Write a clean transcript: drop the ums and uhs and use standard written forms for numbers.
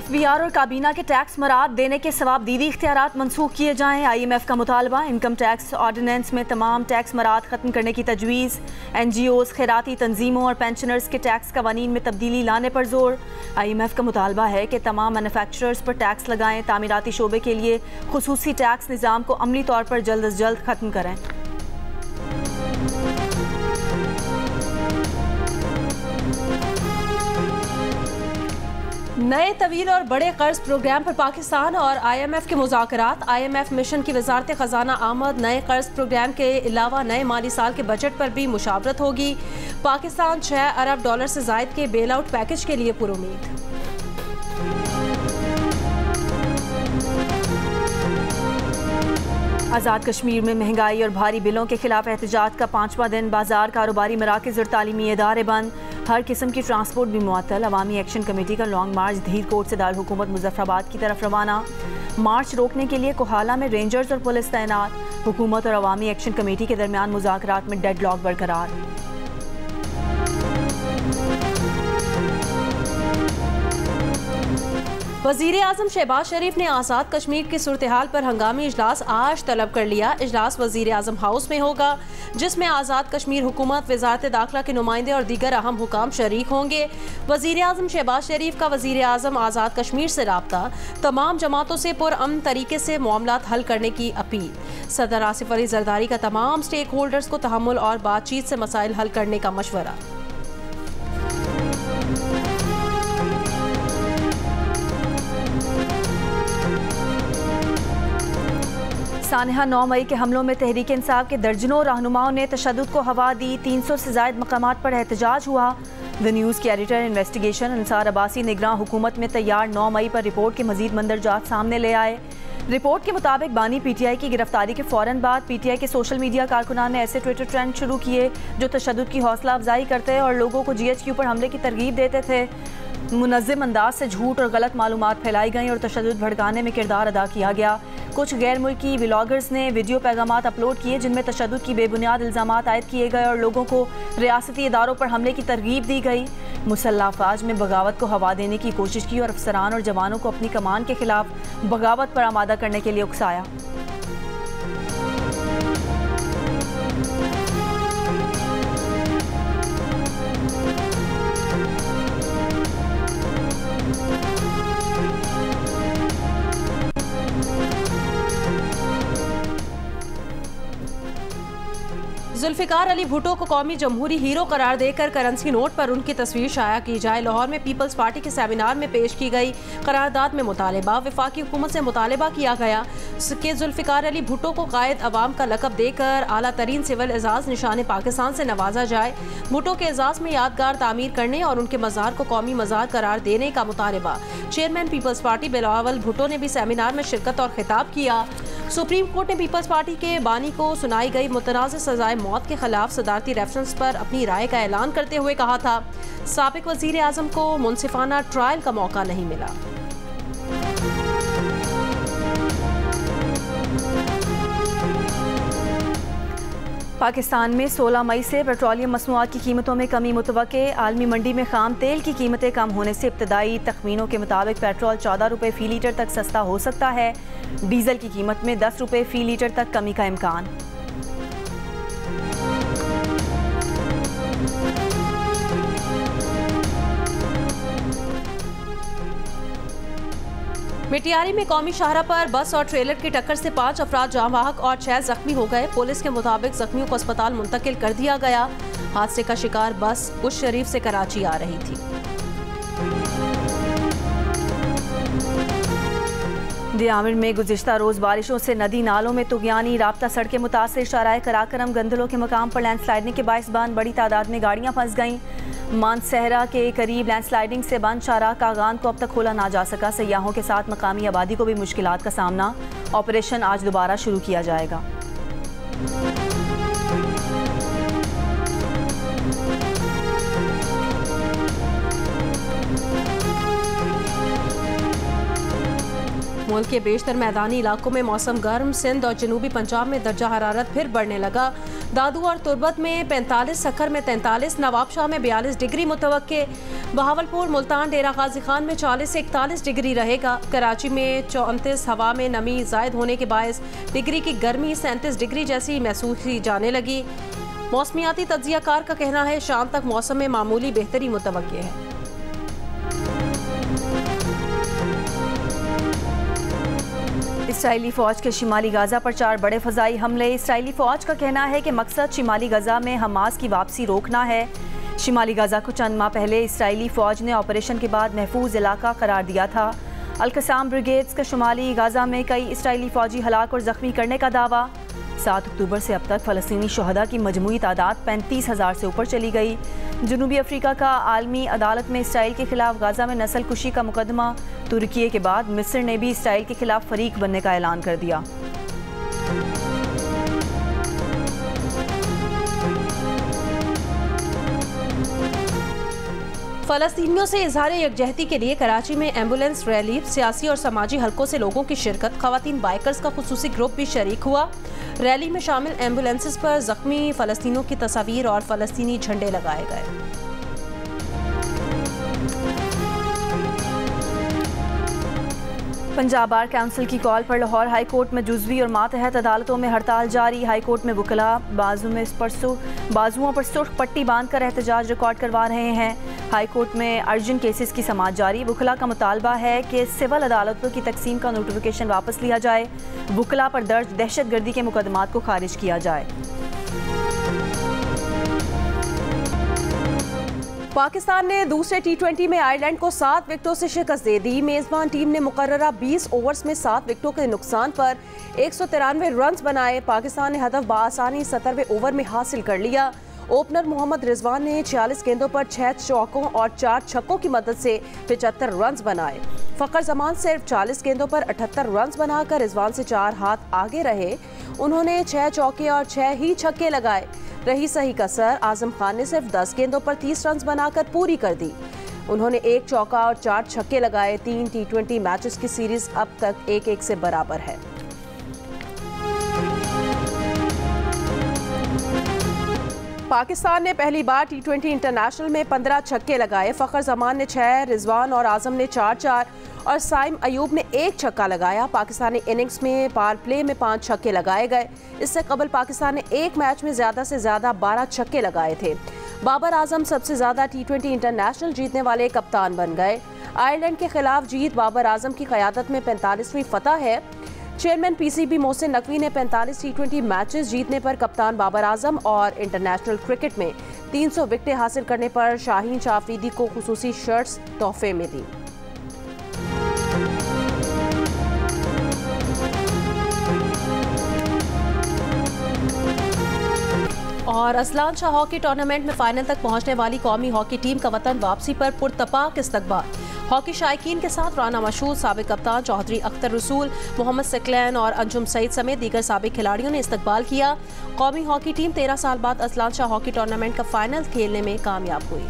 FBR और काबीना के टैक्स मराद देने के सवाबदीदी इख्तियारात मनसूख किए जाएँ। IMF का मुतालबा। इनकम टैक्स ऑर्डिनेंस में तमाम टैक्स मराद ख़त्म करने की तजवीज़। NGOs, खैराती तंजीमों और पेंशनर्स के टैक्स कवानीन में तब्दीली लाने पर जोर। IMF का मुतालबा है कि तमाम मैन्युफैक्चरर्स पर टैक्स लगाएँ। तामीराती शोबे के लिए खुसूसी टैक्स निज़ाम को अमली तौर पर जल्द अज जल्द ख़त्म करें। नए तवील और बड़े कर्ज प्रोग्राम पर पाकिस्तान और IMF के मुज़ाकरात। IMF मिशन की वजारत ख़जाना आमद नए कर्ज प्रोग्राम के अलावा नए माली साल के बजट पर भी मुशावरत होगी। पाकिस्तान $6 अरब से ज़ायद के बेल आउट पैकेज के लिए पुरुमीद। आज़ाद कश्मीर में महंगाई और भारी बिलों के खिलाफ एहतजाज का 5वां दिन। बाजार, कारोबारी मराकज़ और तालीमी इदारे बंद। हर किस्म की ट्रांसपोर्ट भी मुअत्तल। अवामी एक्शन कमेटी का लॉन्ग मार्च धीर कोट से दारुल हुकूमत मुजफ्फराबाद की तरफ रवाना। मार्च रोकने के लिए कोहाला में रेंजर्स और पुलिस तैनात। हुकूमत और अवामी एक्शन कमेटी के दरमियान मुज़ाकरात में डेडलॉक बरकरार। वज़ीर आज़म शहबाज शरीफ ने आज़ाद कश्मीर की सूरत हाल पर हंगामी इजलास आज तलब कर लिया। इजलास वज़ीर आज़म हाउस में होगा, जिसमें आज़ाद कश्मीर हुकूमत, वज़ारत दाखिला के नुमाइंदे और दीगर अहम हुकाम शरीक होंगे। वज़ीर आज़म शहबाज शरीफ का वज़ीर आज़म आज़ाद कश्मीर से राब्ता, तमाम जमातों से पुरअमन तरीके से मामलात हल करने की अपील। सदर आसिफ अली जरदारी का तमाम स्टेक होल्डर्स को तहम्मुल और बातचीत से मसाइल हल करने का मशवरा। सानहा 9 मई के हमलों में तहरीक इंसाफ के दर्जनों रहनुमाओं ने तशद्दुद को हवा दी। 300 से ज़ायद मकामात पर एहतजाज हुआ। द न्यूज़ के एडिटर इन्वेस्टिगेशन अंसार अब्बासी निगरां हुकूमत में तैयार 9 मई पर रिपोर्ट के मजीद मंदरजात सामने ले आए। रिपोर्ट के मुताबिक बानी PTI की गिरफ्तारी के फ़ौरन बाद PTI के सोशल मीडिया कारकुनान ने ऐसे ट्विटर ट्रेंड शुरू किए जो तशद्दुद की हौसला अफजाई करते और लोगों को GHQ पर हमले की तरगीब देते थे। मुनज़्ज़म अंदाज से झूठ और गलत मालूमात फैलाई गई और तशद्दुद भड़काने में किरदार अदा किया गया। कुछ गैर मुल्की व्लॉगर्स ने वीडियो पैगामात अपलोड किए जिनमें तशद्दुद की बेबुनियाद इल्ज़ामात आयद किए गए और लोगों को रियासती इदारों पर हमले की तरगीब दी गई। मुसल्लह अफवाज में बगावत को हवा देने की कोशिश की और अफसरान और जवानों को अपनी कमान के खिलाफ बगावत पर आमादा करने के लिए उकसाया। जुल्फ़िकार अली भुट्टो को कौमी जमहूरी हीरो करार देकर करेंसी नोट पर उनकी तस्वीर शाया की जाए। लाहौर में पीपल्स पार्टी के सेमिनार में पेश की गई करारदाद में मुतालबा। वफाकी हुकूमत से मुतालबा किया गया कि जुल्फ़िकार अली भुट्टो को कायद अवाम का लक़ब देकर आला तरीन सिविल एजाज़ निशान पाकिस्तान से नवाजा जाए। भुट्टो के एजाज़ में यादगार तामीर करने और उनके मज़ार को कौमी मज़ार करार देने का मुतालबा। चेयरमैन पीपल्स पार्टी बिलावल भुट्टो ने भी सेमिनार में शिरकत और खिताब किया। सुप्रीम कोर्ट ने पीपल्स पार्टी के बानी को सुनाई गई मुतनाज़ सज़ाए मौत के खिलाफ सदारती रेफरेंस पर अपनी राय का ऐलान करते हुए कहा था, साबिक वज़ीर आज़म को मुनसिफाना ट्रायल का मौका नहीं मिला। पाकिस्तान में 16 मई से पेट्रोलियम मसनूआत की कीमतों में कमी मुतवक्के। आलमी मंडी में खाम तेल की कीमतें कम होने से इब्तदाई तखमीनों के मुताबिक पेट्रोल 14 रुपये फ़ी लीटर तक सस्ता हो सकता है। डीजल की कीमत में 10 रुपये फ़ी लीटर तक कमी का इम्कान। मिटियारी में कौमी शाहरा पर बस और ट्रेलर की टक्कर से 5 अफराद जाम वाहक और 6 जख्मी हो गए। पुलिस के मुताबिक जख्मियों को अस्पताल मुंतकिल कर दिया गया। हादसे का शिकार बस उस शरीफ से कराची आ रही थी। दियामिर में गुज़िश्ता रोज़ बारिशों से नदी नालों में तुग़यानी। राब्ता सड़कें मुतासिर। शाराए कराकरम गंदलों के मकाम पर लैंडस्लाइडिंग के बाइस बंद। बड़ी तादाद में गाड़ियाँ फंस गईं। मानसहरा के करीब लैंडस्लाइडिंग से बंद शाहराह कागान को अब तक खोला ना जा सका। सयाहों के साथ मकामी आबादी को भी मुश्किलात का सामना। ऑपरेशन आज दोबारा शुरू किया जाएगा। मुल्क के बेशतर मैदानी इलाकों में मौसम गर्म। सिंध और जनूबी पंजाब में दर्जा हरारत फिर बढ़ने लगा। दादू और तुर्बत में 45, सखर में 43, नवाबशाह में 42 डिग्री मुतवक्के। बहावलपुर, मुल्तान, डेरा गाजी खान में 40 से 41 डिग्री रहेगा। कराची में 34, हवा में नमी जायद होने के बायस डिग्री की गर्मी 37 डिग्री जैसी महसूस की जाने लगी। मौसमियाती तज्जियाकार का कहना है शाम तक मौसम में मामूली बेहतरी मुतवक्के है। इसराइली फ़ौज के शिमाली गाज़ा पर 4 बड़े फ़ज़ाई हमले। इसराइली फ़ौज का कहना है कि मकसद शिमाली गाज़ा में हमास की वापसी रोकना है। शिमाली गाज़ा को चंद माह पहले इसराइली फ़ौज ने ऑपरेशन के बाद महफूज इलाका करार दिया था। अल-कसाम ब्रिगेड्स का शिमाली गाज़ा में कई इसराइली फ़ौजी हलाक और ज़ख्मी करने का दावा। 7 अक्टूबर से अब तक फ़लस्तीनी शहदा की मजमूई तादाद 35,000 से ऊपर चली गई। जनूबी अफ्रीका का आलमी अदालत में इसराइल के खिलाफ गाज़ा में नस्ल कुशी का मुकदमा। तुर्की के बाद मिस्र ने भी इसराइल के खिलाफ फरीक बनने का ऐलान कर दिया। फ़लस्तीनियों से इजहार यकजहती के लिए कराची में एम्बुलेंस रैली, सियासी और समाजी हलकों से लोगों की शिरकत। ख़वातीन बाइकर्स का खुसूसी ग्रुप भी शरीक हुआ। रैली में शामिल एम्बुलेंसेस पर ज़ख्मी फ़लस्तीनियों की तस्वीर और फ़लस्तीनी झंडे लगाए गए। पंजाब बार काउंसिल की कॉल पर लाहौर हाई कोर्ट में जुज़वी और मातहत अदालतों में हड़ताल जारी। हाई कोर्ट में वकला बाजुओं पर सुर्ख पट्टी बांधकर एहतजाज रिकॉर्ड करवा रहे हैं। हाई कोर्ट में अर्जेंट केसेस की समाअत जारी। वकला का मुतालबा है कि सिविल अदालतों की तकसीम का नोटिफिकेशन वापस लिया जाए। वकला पर दर्ज दहशतगर्दी के मुकदमात को खारिज किया जाए। पाकिस्तान ने दूसरे T20 में आयरलैंड को 7 विकेटों से शिकस्त दे दी। मेज़बान टीम ने मुकर्ररा 20 ओवर्स में 7 विकेटों के नुकसान पर 193 रन बनाए। पाकिस्तान ने हदफ बआसानी 17वें ओवर में हासिल कर लिया। ओपनर मोहम्मद रिजवान ने 46 गेंदों पर 6 चौकों और 4 छक्कों की मदद से 75 रन बनाए। फ़खर जमान सिर्फ 40 गेंदों पर 78 रन बनाकर रिजवान से 4 हाथ आगे रहे। उन्होंने 6 चौके और 6 ही छक्के लगाए। रही सही कसर, आजम खान ने सिर्फ 10 गेंदों पर 30 रन बनाकर पूरी कर दी। उन्होंने 1 चौका और 4 छक्के लगाए। 3 T20 मैचेस की सीरीज अब तक 1-1 से बराबर है। पाकिस्तान ने पहली बार T20 इंटरनेशनल में 15 छक्के लगाए। फ़खर जमान ने 6, रिजवान और आजम ने 4-4 और साइम अयूब ने 1 छक्का लगाया। पाकिस्तानी इनिंग्स में पावर प्ले में 5 छक्के लगाए गए। इससे कबल पाकिस्तान ने एक मैच में ज़्यादा से ज़्यादा 12 छक्के लगाए थे। बाबर आजम सबसे ज़्यादा T20 इंटरनेशनल जीतने वाले कप्तान बन गए। आयरलैंड के खिलाफ जीत बाबर आजम की क़यादत में 45वीं फतह है। चेयरमैन PCB मोहसिन नकवी ने 45 T20 मैचेस जीतने पर कप्तान बाबर आजम और इंटरनेशनल क्रिकेट में 300 विकेटें हासिल करने पर शाहीन शाह अफरीदी को खुसूसी शर्ट्स तोहफे में दी। और असलान शाह हॉकी टूर्नामेंट में फाइनल तक पहुंचने वाली कौमी हॉकी टीम का वतन वापसी पर पुरतपाक इस्तकबाल। हॉकी शायकीन के साथ राना मशहूद, साबिक कप्तान चौधरी अख्तर रसूल, मोहम्मद सकलैन और अंजुम सईद समेत दीगर साबिक खिलाड़ियों ने इस्तकबाल किया। कौमी हॉकी टीम 13 साल बाद असलान शाह हॉकी टूर्नामेंट का फाइनल खेलने में कामयाब हुई।